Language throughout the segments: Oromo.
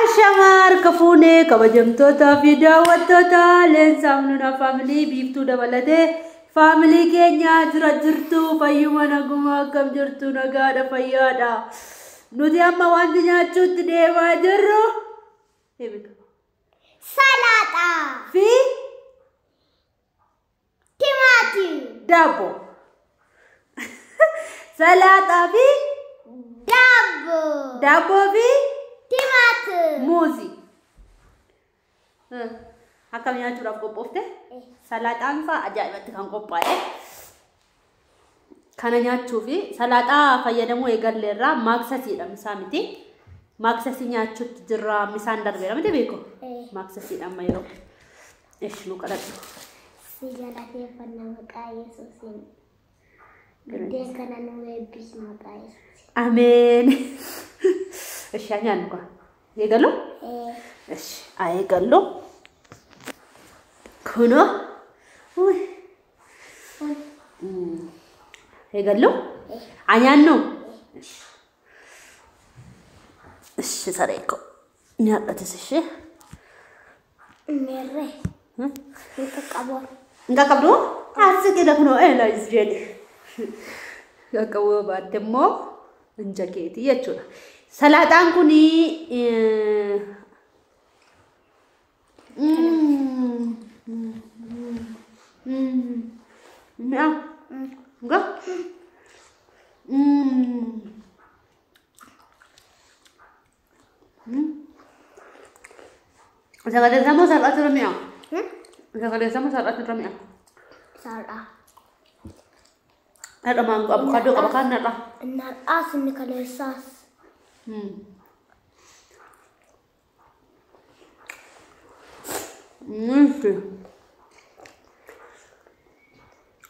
Ashamar kafune kabajamtoota fi daawwattoota leensaamnuna family biiftuu dabalatee family keenya jirtu fayyuma naguma akkam jirtu nagaadha fayyaadha nuti amma wanti nyaachuutti deemaa jirru salata fi timaatim dabbo salata fi dabbo fi timaatim muuzi akkam nyaachuudhaaf qophoofte salaaxaan fa'aa ajaa'ibatti kan qophaa'e kana nyaachuu fi salaaxaa fayyadamuu eegalleerraa maaksasiidha misaa miti maaksasii nyaachuutti jirra misaan darbeera miti beeko maaksasiidha amma yeroo ishi nu kadhadhu si galateeffannaa maqaa Yesuusiin guddee kana nu eebbisi maqaa Yesuusiin ameen ishi anyaan kwa eegallu ishi eegallu kuno eegallu anyaannu ishi sareeko nyaadhatis ishi merre Enggak kabdu? Asik kita kuno lah jadi. Enggak kau buat demo menjaketi ya cuna. Salatan ku ni enggak Jangan ada sama saat itu ramai. Jangan ada sama saat itu ramai. salah Ada mangga avocado apa kan ada? naas ni kalesas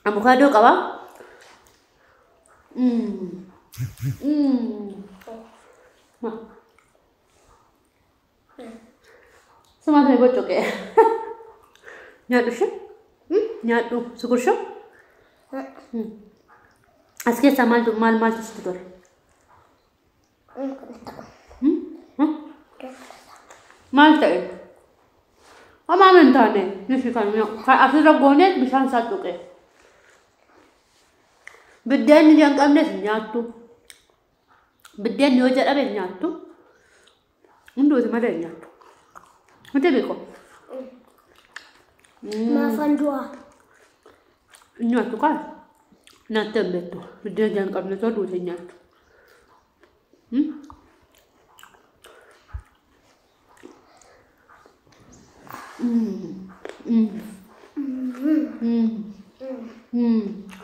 Avocado apa? Semua saya bocok ya. Nyatu sih? Nyatu, syukur sih? Asknya sama tuh mal tuh sebetul. Mal tak? Apa minta nih? Nih sih kan, akhirnya gonet bisa satu ke. Bedanya yang kami nyatu. Bedanya wajar apa nyatu? Undur sama dia nyatu. Mesti beko. maafan dua Nyatu kan? Nanti betul. Bedanya yang kami tuh dua nyatu.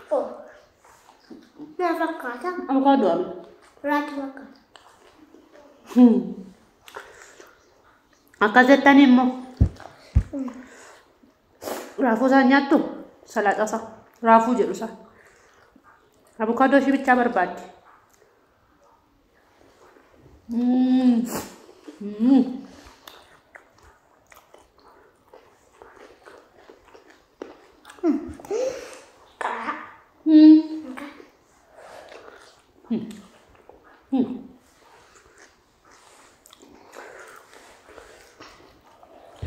oh nafak kata Avocado. rat makan Akazetta nimmo. Rafu sa nyatu. Salata sa. Rafu jedhu sa. Avocado shi bicha barbaadde.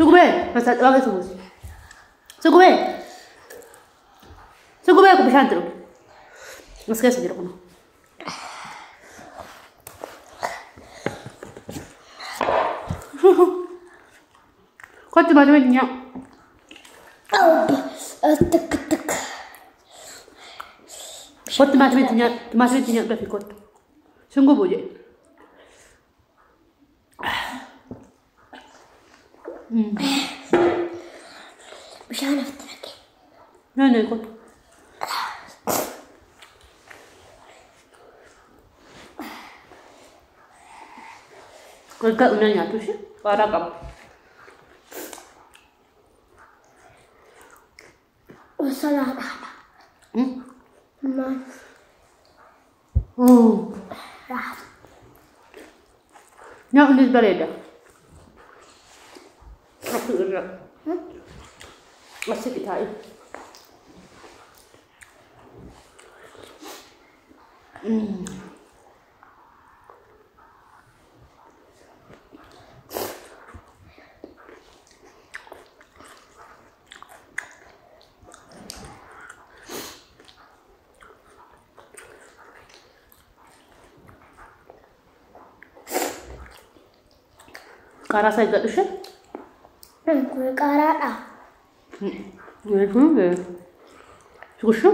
Sugube, masa wag sugus. Sugube. Sugube aku bisa terus. Meski saja kono. Kau cuma nyak. tek Kau cuma nyak berarti kau. Sungguh boje. bisa naftar lagi Mana kau? Kau kat mana nyatu sih? Parah kamu. salah rat Nyak udah bereda. Aku udah. Masih kita ini. Kara saya gak usah. Kue kara dah. Susu.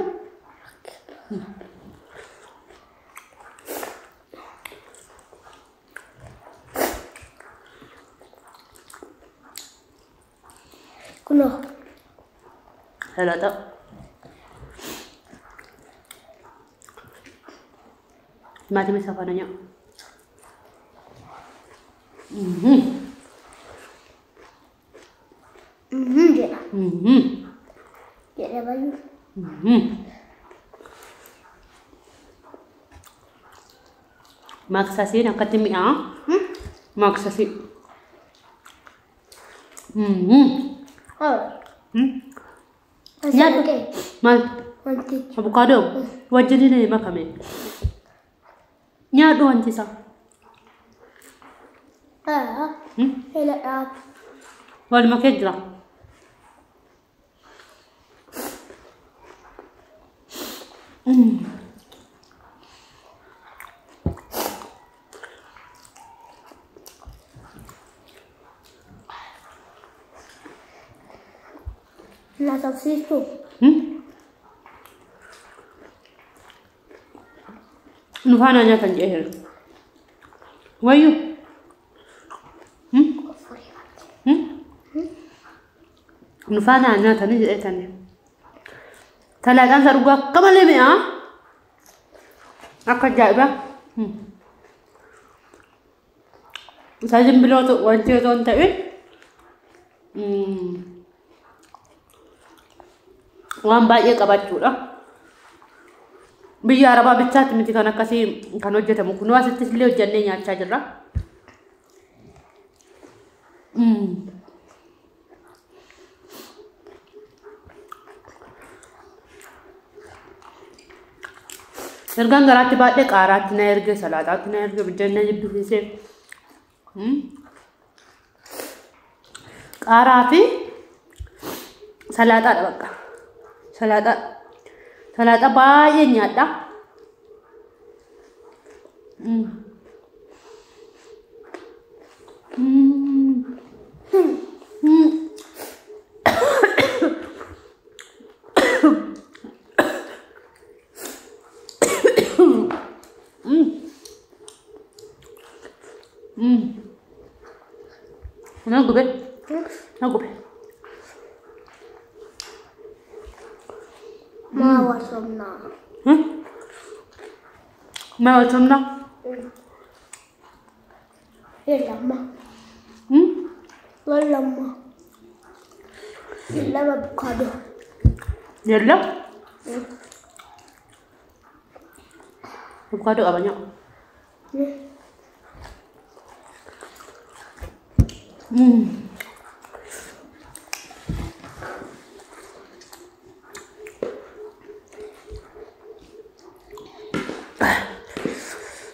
Kuno. Hello tak. Mati masa apa nanya? Dia. Dia ada baju. Maksasi nak ketemu ah? Maksasi. Oh. Nyat. Okay. Mal. Nanti. Avocado. Wajah ni ni makamnya. Nyat doan sisa. Hela dah. Wal makan je lah. Nak sosis tu. Nufana nya kan jahil. Wayu. Nufana nya kan jahil tani. Talagang saruga kamale me ah? Akka jaiba. Sajim bilo tu wajah tu anta Wan baay'ee qabachuudha. Biyya Arabaa bichaatti miti kan akkasii kan hojjetamu kun asittis illee hojjannee nyaachaa jirra. Ergaan garaatti baadhee qaaraatti na erge salaaxaatti na erge biddeen na jibbisiisee qaaraa fi salaaxaadha bakka. Salata baay'ee nyaadha. Nagube. Mawar somna. Mawar somna. Lama. Lama. Lama avocado. Yalla. Avocado apa banyak?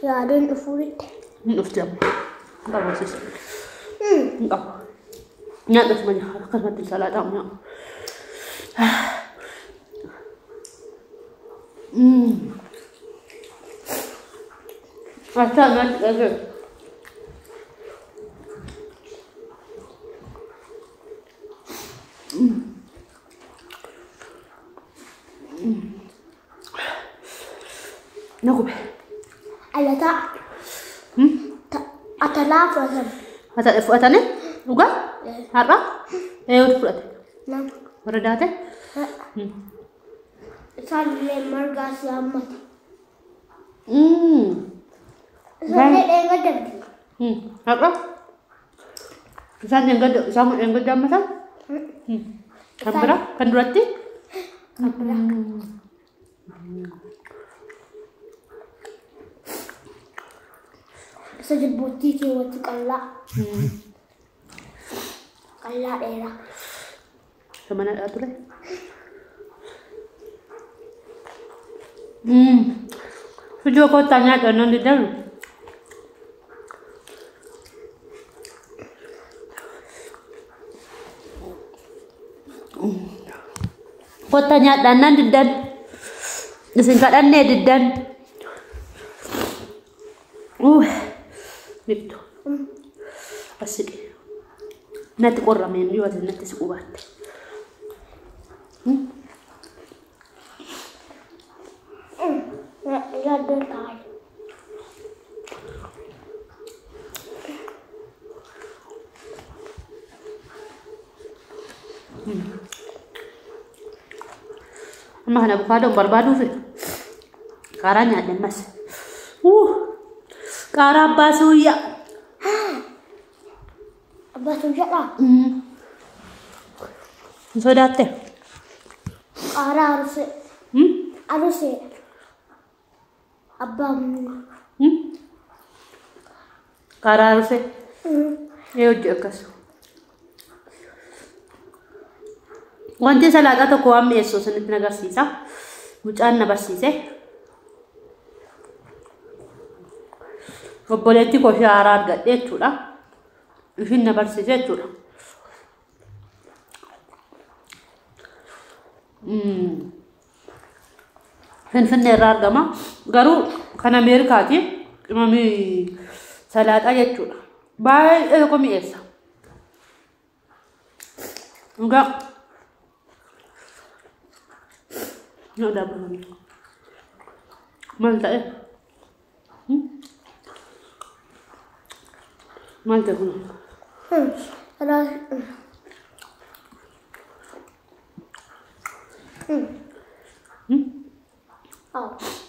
Ya ada yang favorit. Jam. Enggak masih. Enggak. Nyata semuanya. Harus mati saladnya. Asal nanti aja. Naku be. Ada tak? Ada lava kan? Ada ni? Uga? Apa? Udah pulat. Nam. Berada teh? Sampai marga selamat. Sampai enggak. Apa? Sampai enggak sama yang enggak masa? Kampera? Kan berarti? Kampera. Sejebuti waktu kalah. Kalah era. Sama nak atur eh? Sudah kau tanya kan nanti dah. Kau tanya dan nanti dan. Disingkatan ni dan. Gitu. Asik. natti qorramee yoo ati natti siquu baatte. Yaaddoon taa'e. Amma kana avokaadoon barbaaduufi qaaraa nyaadhe ammas. Qaaraa abbaa suuyyaa. Abbaa suuyyaadhaa? Hin sodaatte? Qaaraa arusee. Arusee. Abbaa qaaraa arusee. Hojii akkas. Wanti salaaxaa tokko waan mi'eessu isinitti agarsiisa. Mucaan na barsiise. Obboleetti koo shaaraa argadhe jechuudha. Ishiin na barsiise jechuudha. Finfinnee irraa argama. Garuu kan Ameerikaati. Qimamii salaaxaa jechuudha. Baay'ee tokko mi'eessa. Egaa no double mal ta'e mal ta'e kun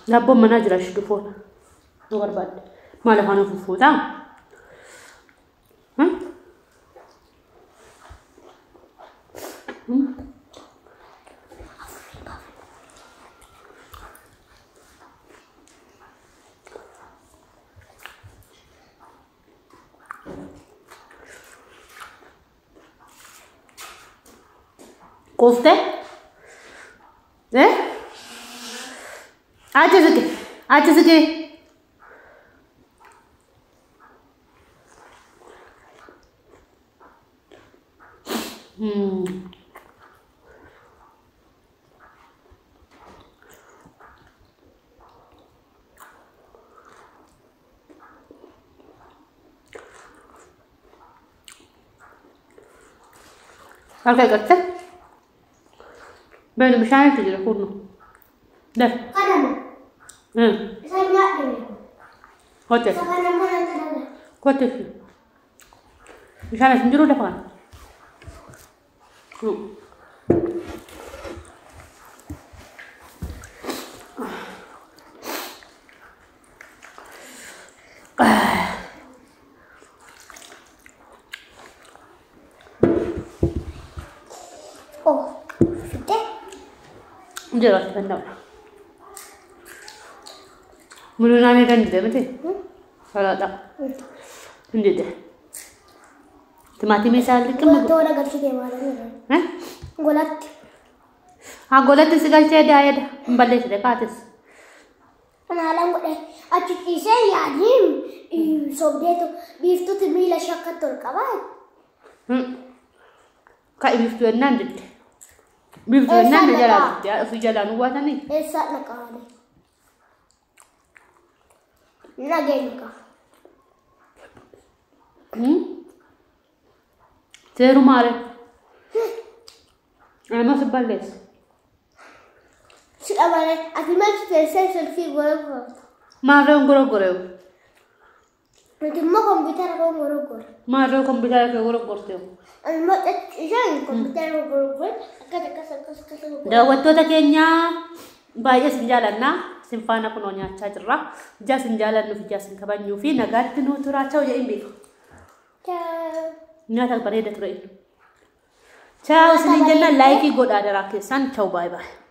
dabboon manaa jira shi dhufoon nu barbaadde maal afaan fufuutaa Kofte? Acha sikit. Apa kata? Belum bisa itu je kurno. Dah. Kadang. Saya nak ni. Hotel. Sekarang mana ada? Hotel. Bisa nak sendiri dah kan? Oh, sudah. Jelas benar. Mulu nami kan dia betul. Kalau tak, dia. Mati misal ni Golat tu orang kerja dia mana ni? Golat. Golat tu segala ceda ada. Balik sudah kates. Kenalan gue deh. Acuti saya ya ni. Sob dia tu beef tu mila syakat tu kawan. Kak beef tu enak deh. Beef tu enak dia jalan. Dia usi jalan luar ni. Esat nak kau ni. Lagi ni kau. Seru mare. Ama sebales. Si amane, aku macam saya selfie goreng. Mare goreng. Nanti mau komputer aku goreng. Mare komputer ke goreng korteo. Mau jangan komputer aku goreng. Akan. Dah waktu tak kenya. Bayi senjalan na. Simfana kunonya cajerah. Jas senjalan nu jas kaban yufi nagat nu turacau ya imbi. Ciao. Nyata pada dia terus. Ciao, sini jangan like, god ada rakisan. Ciao, bye bye.